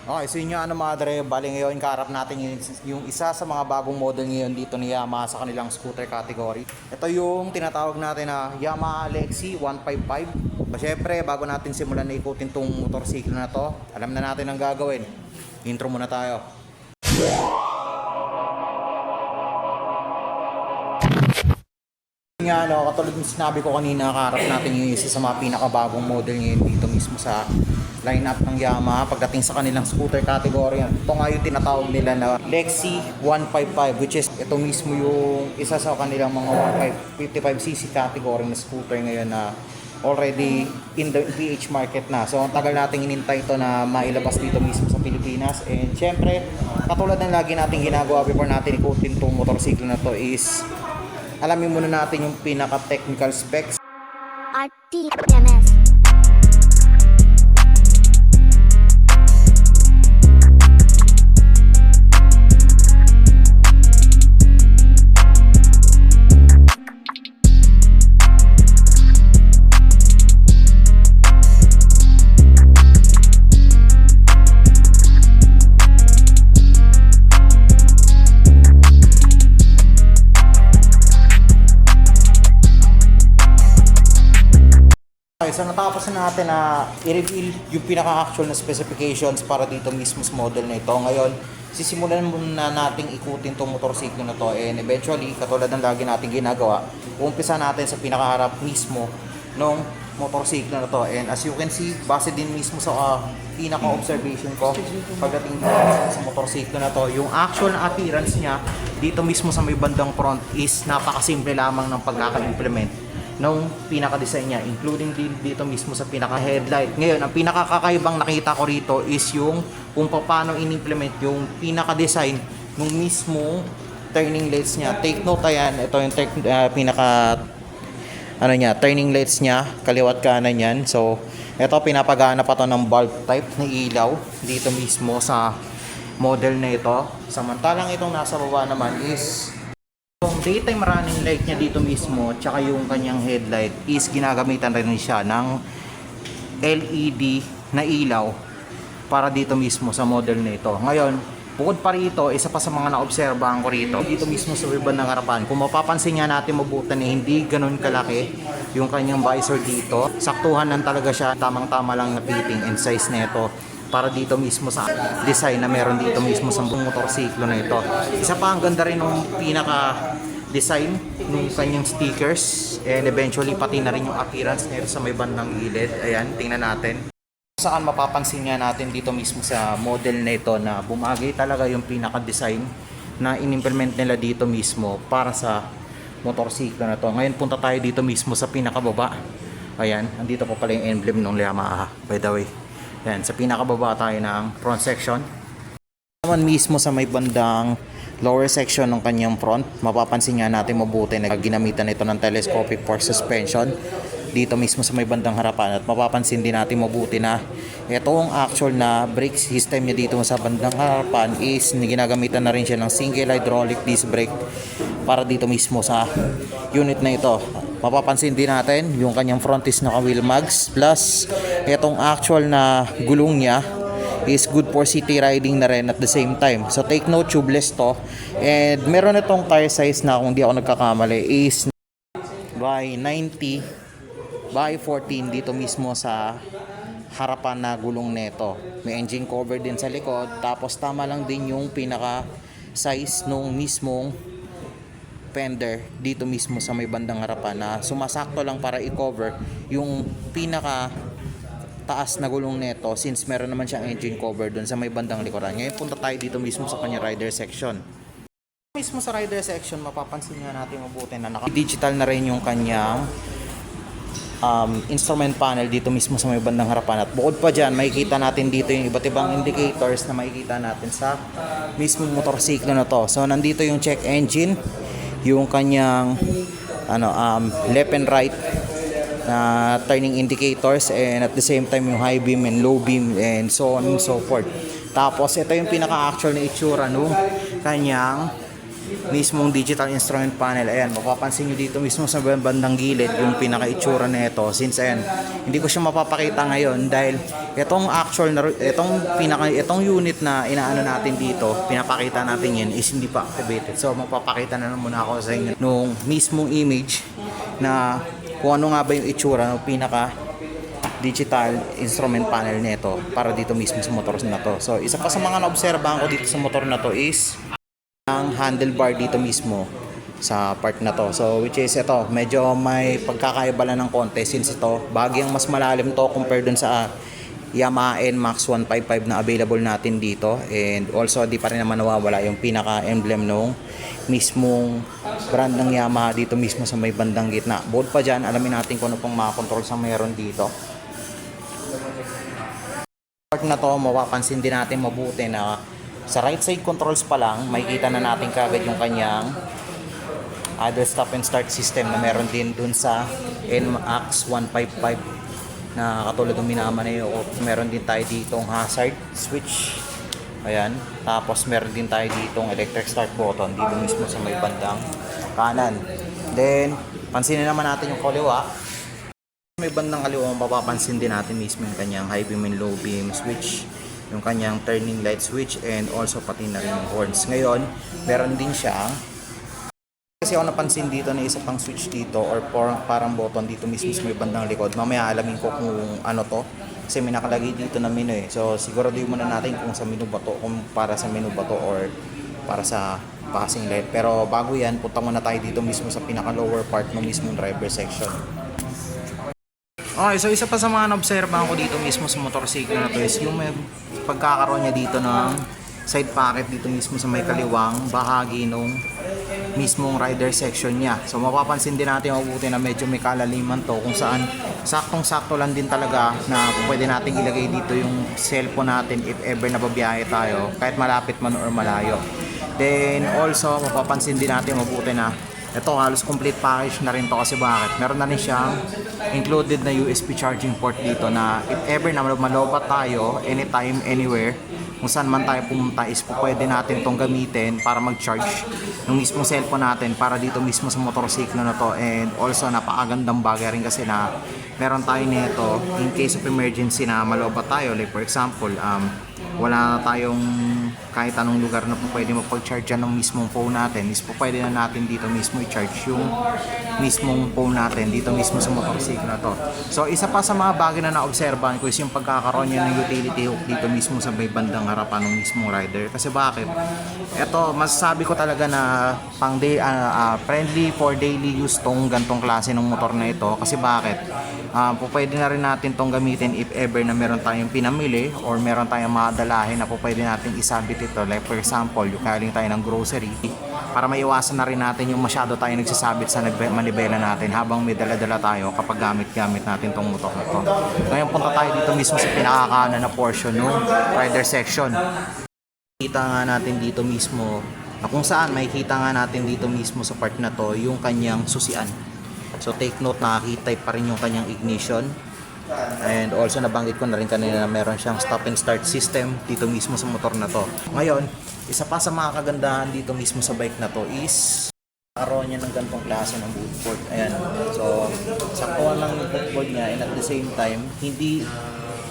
Okay, so yun yung ano madre, bali ngayon kaharap natin yung isa sa mga bagong model ngayon dito ni Yamaha sa kanilang scooter category. Ito yung tinatawag natin na Yamaha Lexi 155. Siyempre, bago natin simulan na ikutin tong motorsiklo na to, alam na natin ang gagawin. Intro muna tayo. Nga no, katulad ng sinabi ko kanina, kaharap natin yung isa sa mga pinakabagong model ngayon dito mismo sa lineup ng Yamaha pagdating sa kanilang scooter category. Ito nga yung tinatawag nila na Lexi 155, which is ito mismo yung isa sa kanilang mga 155cc category na scooter ngayon na already in the PH market na. So ang tagal nating inintay ito na mailabas dito mismo sa Pilipinas. And syempre, katulad ng lagi nating ginagawa before natin ikutin itong motorsiklo na to is alamin muna natin yung pinaka-technical specs. RTMS. Okay, so natapos na natin na i-reveal yung pinaka-actual na specifications para dito mismo sa model na ito. Ngayon, sisimulan muna nating ikutin itong motorsiklo na to, and eventually, katulad ng lagi natin ginagawa, umpisa natin sa pinakaharap mismo ng motorsiklo na to. And as you can see, base din mismo sa pinaka-observation ko pagdating sa motorsiklo na to, yung actual na appearance niya dito mismo sa may bandang front is napakasimple lamang ng pagkaka-implement nung pinaka-design niya, including dito mismo sa pinaka-headlight. Ngayon, ang pinaka-kakaibang nakita ko rito is yung kung paano in-implement yung pinaka-design nung mismo turning lights niya. Take note, ayan, ito yung turning lights niya, kaliwat kanan yan. So, ito pinapagana pa to ng bulb type na ilaw dito mismo sa model na ito. Samantalang itong nasa baba naman is yung daytime running light niya dito mismo, tsaka yung kanyang headlight is ginagamitan rin siya ng LED na ilaw para dito mismo sa model na ito. Ngayon, bukod pa rito, isa pa sa mga naobserbahan ko rito, dito mismo sa ribbon ng harapan, kung mapapansin nga natin mabuti na hindi ganun kalaki yung kanyang visor dito. Saktuhan lang talaga siya, tamang-tama lang na fitting and size nito para dito mismo sa design na meron dito mismo sa motorsiklo na ito. Isa pa, ang ganda rin ng pinaka-design ng kanyang stickers, and eventually pati na rin yung appearance nito sa may bandang gilid. Ayan, tingnan natin. Saan mapapansin nga natin dito mismo sa model na ito na bumagay talaga yung pinaka-design na in-implement nila dito mismo para sa motorsiklo na to. Ngayon punta tayo dito mismo sa pinakababa. Ayan, andito pa pala yung emblem ng Yamaha, by the way. Yan, sa pinakababa tayo ng front section. Naman mismo sa may bandang lower section ng kanyang front, mapapansin nga natin mabuti na ginamitan ito ng telescopic fork suspension dito mismo sa may bandang harapan, at mapapansin din natin mabuti na itong actual na brake system niya dito sa bandang harapan is ginagamitan na rin siya ng single hydraulic disc brake para dito mismo sa unit na ito. Mapapansin din natin yung kanyang front is naka wheel mags, plus itong actual na gulong niya is good for city riding na rin at the same time. So take note, tubeless to, and meron itong tire size na kung di ako nagkakamali is by 90 by 14 dito mismo sa harapan na gulong nito. May engine cover din sa likod, tapos tama lang din yung pinaka size nung mismong fender dito mismo sa may bandang harapan na sumasakto lang para i-cover yung pinaka taas na gulong nito, since meron naman siyang engine cover dun sa may bandang likuran. Ngayon punta tayo dito mismo sa kanya rider section. Mismo sa rider section, mapapansin nga natin mabuti na naka-digital na rin yung kanyang instrument panel dito mismo sa may bandang harapan. At bukod pa dyan, makikita natin dito yung iba't ibang indicators na makikita natin sa mismong motorsiklo na to. So nandito yung check engine, yung kanyang left and right na turning indicators, and at the same time yung high beam and low beam and so on and so forth. Tapos ito yung pinaka-actual na itsura nung kanyang mismong digital instrument panel. Ayan, mapapansin nyo dito mismo sa bandang gilid yung pinaka-itsura na ito. Since ayan, hindi ko siya mapapakita ngayon dahil itong actual na itong unit na inaano natin dito, pinapakita natin yan is hindi pa activated. So magpapakita na lang muna ako sa inyo nung mismong image na kung ano nga ba yung itsura ng pinaka digital instrument panel nito para dito mismo sa motor na to. So isa pa sa mga naobserbahan ko dito sa motor na to is ang handlebar dito mismo sa part na to. So which is ito, medyo may pagkakaiba lang ng konti since ito bagyang mas malalim to compared dun sa Yamaha NMAX 155 na available natin dito, and also di pa rin naman nawawala yung pinaka emblem nung mismong brand ng Yamaha dito mismo sa may bandang gitna. Bukod pa dyan, alamin natin kung ano pang mga controls na mayroon dito. Part na to, mapapansin din natin mabuti na sa right side controls pa lang, makikita na natin kagad yung kanyang idle stop and start system na meron din dun sa NMAX 155 na katulad ng minama na yun. Meron din tayo ditong hazard switch, ayan, tapos meron din tayo ditong electric start button dito mismo sa may bandang kanan. Then pansinin naman natin yung kaliwa. May bandang kaliwa, mapapansin din natin mismo yung kanyang high beam and low beam switch, yung kanyang turning light switch, and also pati na rin yung horns. Ngayon, meron din siya kasi ako napansin dito na isa pang switch dito or parang button dito mismo sa may bandang likod. Mamaya alamin ko kung ano to kasi may nakalagay dito na menu eh. So siguraduhin muna natin kung sa menu ba to, kung para sa menu ba to or para sa passing light. Pero bago yan, punta muna tayo dito mismo sa pinaka lower part ng mismong driver section. Okay, so isa pa sa mga na-obserbahan ko dito mismo sa motorsiklo na to is yung may pagkakaroon niya dito ng side pocket dito mismo sa may kaliwang bahagi nung mismong rider section niya. So mapapansin din natin mabuti na medyo may kalaliman to kung saan saktong-sakto lang din talaga na pwede natin ilagay dito yung cellphone natin if ever nababiyahe tayo kahit malapit man or malayo. Then also mapapansin din natin mabuti na ito halos complete package na rin to kasi bakit? Meron na rin siyang included na USB charging port dito na if ever na malobat tayo anytime, anywhere, kung saan man tayo pumunta is pwede natin itong gamitin para mag-charge ng mismong cellphone natin para dito mismo sa motorsiklo na to. And also napakagandang bagay rin kasi na meron tayo nito in case of emergency na malobat tayo, like for example wala na tayong kahit anong lugar na pwede mapag-charge ng mismong phone natin, is pwede na natin dito mismo i-charge yung mismong phone natin dito mismo sa motorsiklo na to. So isa pa sa mga bagay na na-obserbahan ko is yung pagkakaroon niya ng utility hook dito mismo sa may bandang harapan ng mismong rider. Kasi bakit? Ito, masasabi ko talaga na friendly for daily use tong gantong klase ng motor na ito. Kasi bakit? Pwede na rin natin tong gamitin if ever na meron tayong pinamili or meron tayong madalahin na pwede natin isabit ito. Like for example, yung kaling tayo ng grocery para maiwasan na rin natin yung masyado tayo nagsasabit sa manibela natin habang may dala-dala tayo kapag gamit natin tong motor na to. Ngayon punta tayo dito mismo sa pinakakanan na portion ng rider section. Kita nga natin dito mismo na kung saan makikita nga natin dito mismo sa part na to yung kanyang susian. So take note, nakakita pa rin yung kanyang ignition. And also nabanggit ko na rin kanina na meron siyang stop and start system dito mismo sa motor na to. Ngayon, isa pa sa mga kagandahan dito mismo sa bike na to is karoon niya ng ganitong klase ng bootboard. Ayan. So, saktuhan lang yung bootboard niya, and at the same time, hindi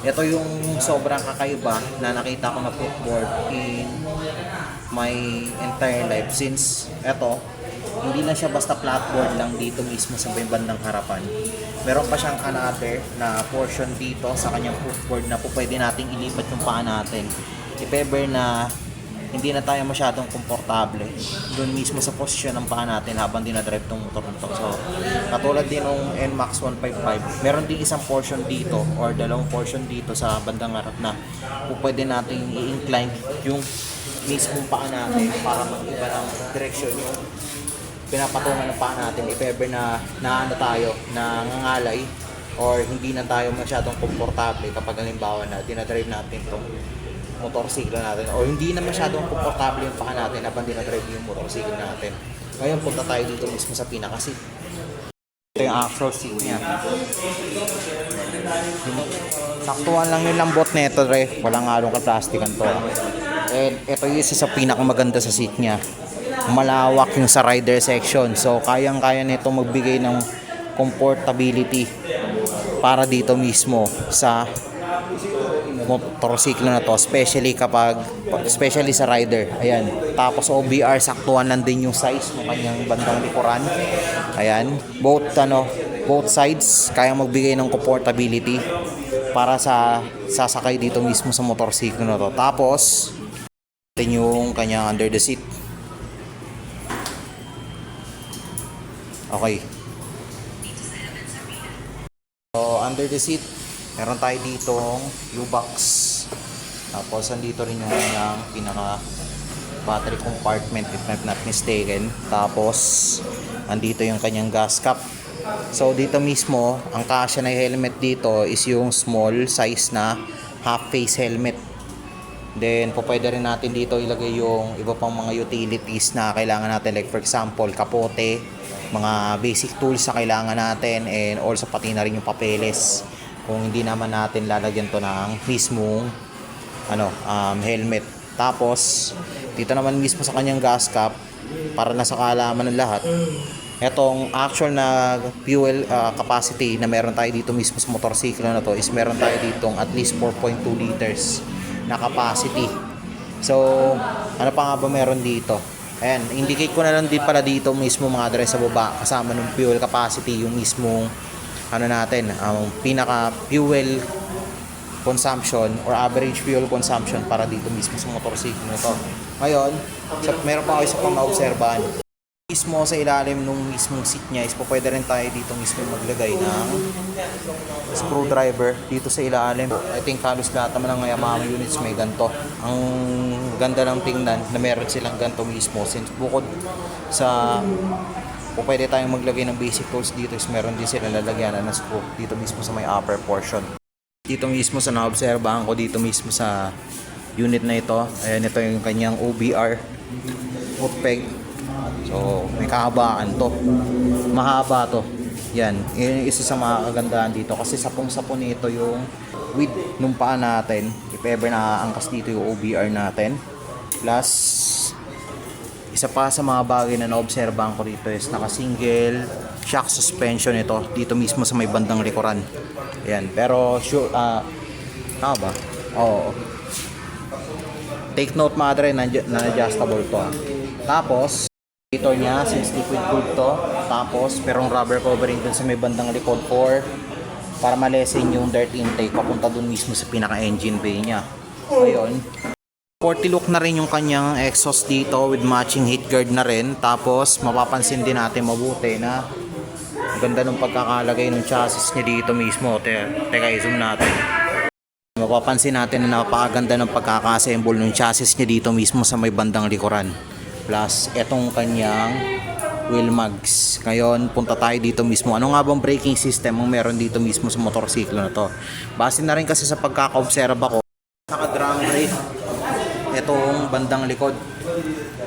ito yung sobrang kakaiba na nakita ko na bootboard in my entire life, since ito hindi lang siya basta flatboard lang dito mismo sa bandang harapan. Meron pa siyang another na portion dito sa kanyang footboard na pwede nating ilipat yung paa natin. If ever na hindi na tayo masyadong komportable doon mismo sa posisyon ng paa natin habang dinadrive tong motor nito. So, katulad din ng NMAX 155, meron din isang portion dito or dalawang portion dito sa bandang harap na pwede nating i-incline yung mismong paa natin para mag-iba ng direksyon yung pinapatungan ng paa natin if ever na naano tayo, nangangalay or hindi na tayo masyadong komportable kapag halimbawa na dinadrive natin itong motorsiklo natin o hindi na masyadong komportable yung paa natin habang dinadrive yung motorsiklo natin. Ngayon punta tayo dito mismo sa pinaka-seat. Ito yung actual seat niya. Saktuhan lang yung lambot nito, walang halong kaplastikan to. And ito yung isa sa pinakamaganda sa seat niya. malawak yung sa rider section. So kayang-kaya nito magbigay ng comfortability para dito mismo sa motorsiklo na to, especially sa rider. Ayan. Tapos OBR, saktuhan lang din yung size ng kanyang bandang likuran. Ayan. Both sides kaya magbigay ng comfortability para sa sasakay dito mismo sa motorsiklo na to. Tapos natin yung kanyang under the seat. Okay. So under the seat, meron tayo ditong U-box. Tapos andito rin yung kanyang pinaka battery compartment if I'm not mistaken. Tapos andito yung kanyang gas cap. So dito mismo, ang kasya na helmet dito is yung small size na half face helmet. Then pwede rin natin dito ilagay yung iba pang mga utilities na kailangan natin, like for example kapote, mga basic tools na kailangan natin, and also pati na rin yung papeles kung hindi naman natin lalagyan to ng mismong helmet. Tapos dito naman mismo sa kanyang gas cap, para nasa kaalaman ng lahat, etong actual na fuel capacity na meron tayo dito mismo sa motorsiklo na to is meron tayo ditong at least 4.2 liters na capacity. So ano pa nga ba meron dito? Ayan, indicate ko na lang din pala dito mismo mga address sa baba, kasama ng fuel capacity, yung mismong ang pinaka fuel consumption or average fuel consumption para dito mismo sa motorsiklo na to. Ngayon, meron pa kayo sa pang-maobserbahan. Mismo sa ilalim nung mismong seat niya is pwede rin tayo dito mismo maglagay ng screwdriver dito sa ilalim. I think halos lahat naman ng Yamaha units may ganito. Ang ganda ng tingnan na meron silang ganito mismo, since bukod sa pwede tayong maglagay ng basic tools dito is meron din sila lalagyan ng screw dito mismo sa may upper portion. Dito mismo sa naobserbahan ko dito mismo sa unit na ito, ayan, ito yung kanyang OBR foot peg. So may kahabaan to, mahaba to. Yan, yun yung isa sa mga kagandahan dito kasi sapong-sapon nito yung width nung paa natin if ever naaangkas dito yung OBR natin. Plus isa pa sa mga bagay na naobserbahan ko dito is naka-single shock suspension ito dito mismo sa may bandang likuran. Ayan, pero sure, tama ba? Oo. Take note madre na adjustable to. Tapos, dito niya, since liquid cooled to, tapos merong rubber covering dun sa may bandang likod para malesin yung dirt intake papunta dun mismo sa pinaka-engine bay niya. Ayun. Sporty look na rin yung kanyang exhaust dito with matching heat guard na rin. Tapos mapapansin din natin mabuti na ganda ng pagkakalagay ng chassis niya dito mismo. Teka, i-zoom natin. Mapapansin natin na napakaganda ng pagkaka-assemble ng chassis niya dito mismo sa may bandang likuran. Plus etong kanyang wheel mags. Ngayon punta tayo dito mismo. Ano nga bang braking system ang meron dito mismo sa motorsiklo na to? Base na rin kasi sa pagkaka-obserba ko, naka-drum brake itong bandang likod.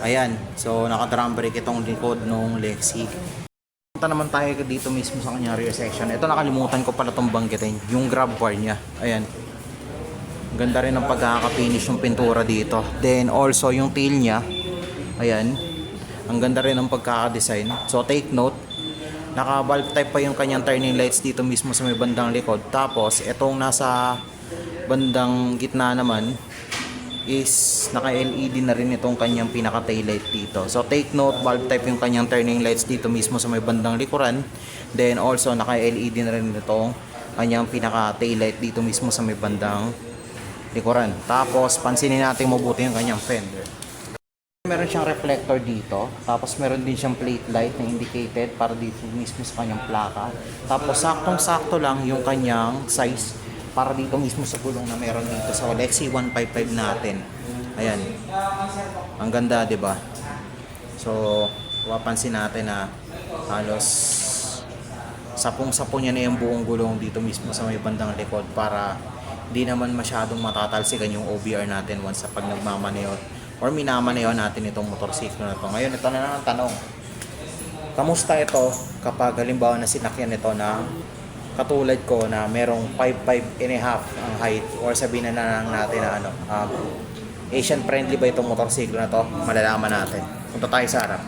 Ayan, so naka-drum brake itong likod nung Lexi. Punta naman tayo dito mismo sa kanyang rear section. Ito nakalimutan ko pala itong banggitin, yung grab bar niya. Ayan, ganda rin ang pagkaka-finish ng pintura dito. Then also yung tail niya, ayan, ang ganda rin ang pagkaka-design. So take note, naka-valve type pa yung kanyang turning lights dito mismo sa may bandang likod. Tapos itong nasa bandang gitna naman is naka-LED na rin itong kanyang pinaka-taillight dito. So take note, valve type yung kanyang turning lights dito mismo sa may bandang likuran. Then also naka-LED na rin itong kanyang pinaka-taillight dito mismo sa may bandang likuran. Tapos pansinin natin mabuti yung kanyang fender. Meron siyang reflector dito. Tapos meron din siyang plate light na indicated para dito mismo sa kanyang plaka. Tapos saktong-sakto lang yung kanyang size para dito mismo sa gulong na meron dito sa Lexi 155 natin. Ayan. Ang ganda, 'di ba? So, mapapansin natin na halos sapong-sapon niya na yung buong gulong dito mismo sa may bandang likod para di naman masyadong matatalsikan yung OBR natin once sa pag nagmamaneho or minamaneho natin itong motorsiklo na to. Ngayon, ito na lang ang tanong. Kamusta ito kapag halimbawa na sinakyan ito na katulad ko na merong 5'5" and a half ang height, or sabihin na lang natin na Asian friendly ba itong motorsiklo na to? Malalaman natin. Punta tayo sa harap.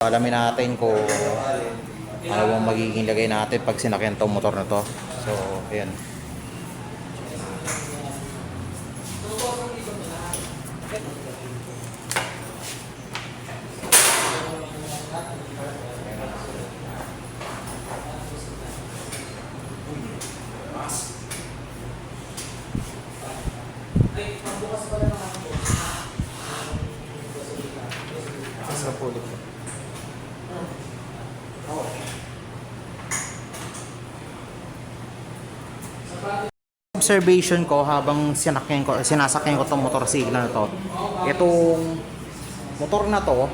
Alamin natin kung ano bang magiging lagay natin pag sinakyan tong motor na to. So, ayan. Sa pulo ko. Observation ko habang sinasakyan ko tong motorsiklo na to. Itong motor na to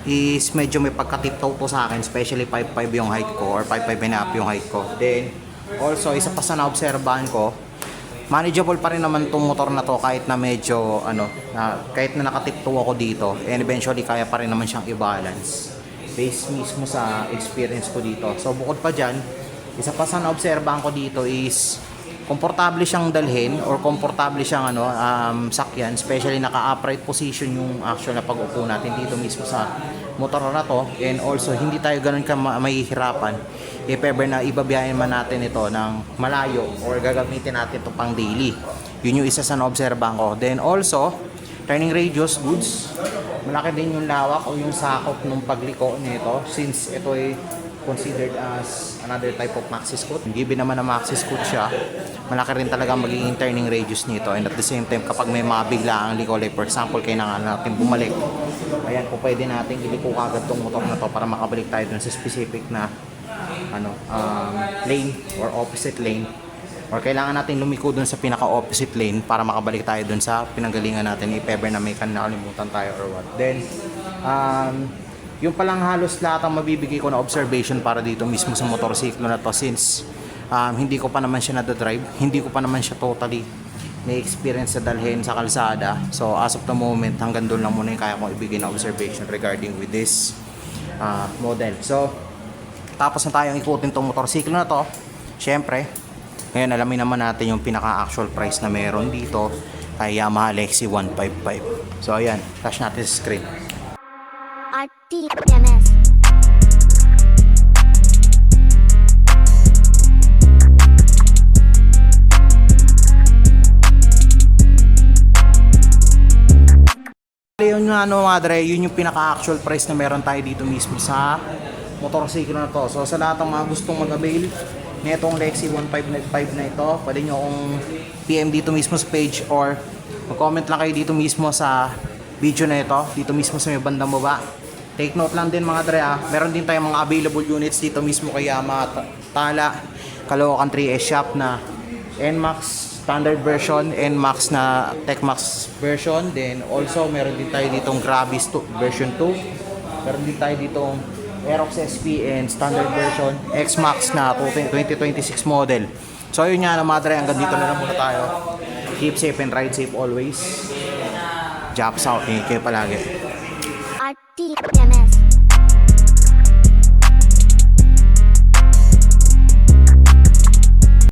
is medyo may pagkatiptoe po sa akin, especially 5'5 yung height ko or 5'5 and a half yung height ko. Then also isa pa sa naobserbahan ko, manageable pa rin naman tong motor na to kahit na medyo kahit na nakatiptoe ako dito, and eventually kaya pa rin naman siyang i-balance based mismo sa experience ko dito. So bukod pa dyan, isa pa sa naobserbahan ko dito is komportable siyang dalhin or komportable siyang sakyan, especially naka-upright position yung actual na pag-upo natin dito mismo sa motor na to. And also hindi tayo ganun ka mahihirapan if ever na ibabiyahin man natin ito ng malayo or gagamitin natin ito pang daily. Yun yung isa sa na-obserbahan ko. Then also turning radius, goods, malaki din yung lawak o yung sakop ng pagliko nito since ito ay considered as another type of maxi scoot. Given naman na maxi scoot siya, malaki rin talaga magiging turning radius nito, and at the same time kapag may mabigla ang liko, like for example kailangan natin bumalik, ayan po pwede natin iliko agad tong motor na to para makabalik tayo dun sa specific na lane or opposite lane, or kailangan natin lumiko dun sa pinaka opposite lane para makabalik tayo dun sa pinanggalingan natin if ever na may nakalimutan tayo or what. Then yung palang halos lahat ang mabibigay ko na observation para dito mismo sa motorsiklo na to, since hindi ko pa naman siya nadadrive, hindi ko pa naman siya totally na-experience sa dalhin sa kalsada. So as of the moment, hanggang doon lang muna yung kaya kong ibigay na observation regarding with this model. So tapos na tayong ikutin tong motorsiklo na to, syempre ngayon alamin naman natin yung pinaka-actual price na meron dito kay Yamaha Lexi 155. So ayan, flash natin sa screen. RTMS. Yun yung yun yung pinaka-actual price na meron tayo dito mismo sa motorsiklo na to. So sa lahat ng mga gustong mag-avail nitong Lexi 155 na ito, pwede nyo akong PM dito mismo sa page or mag-comment lang kayo dito mismo sa video na ito, dito mismo sa may bandang baba. Take note lang din mga dre, meron din tayong mga available units dito mismo kay Yamaha Tala, Caloocan 3S shop na NMAX standard version, NMAX na TechMax version. Then also meron din tayo ditong Gravis version 2. Meron din tayo ditong Aerox SP and standard version X-Max na 2026 model. So yun nga mga dre, hanggang dito na lang muna tayo. Keep safe and ride safe always. Jobs out, kayo palagi. RTMS.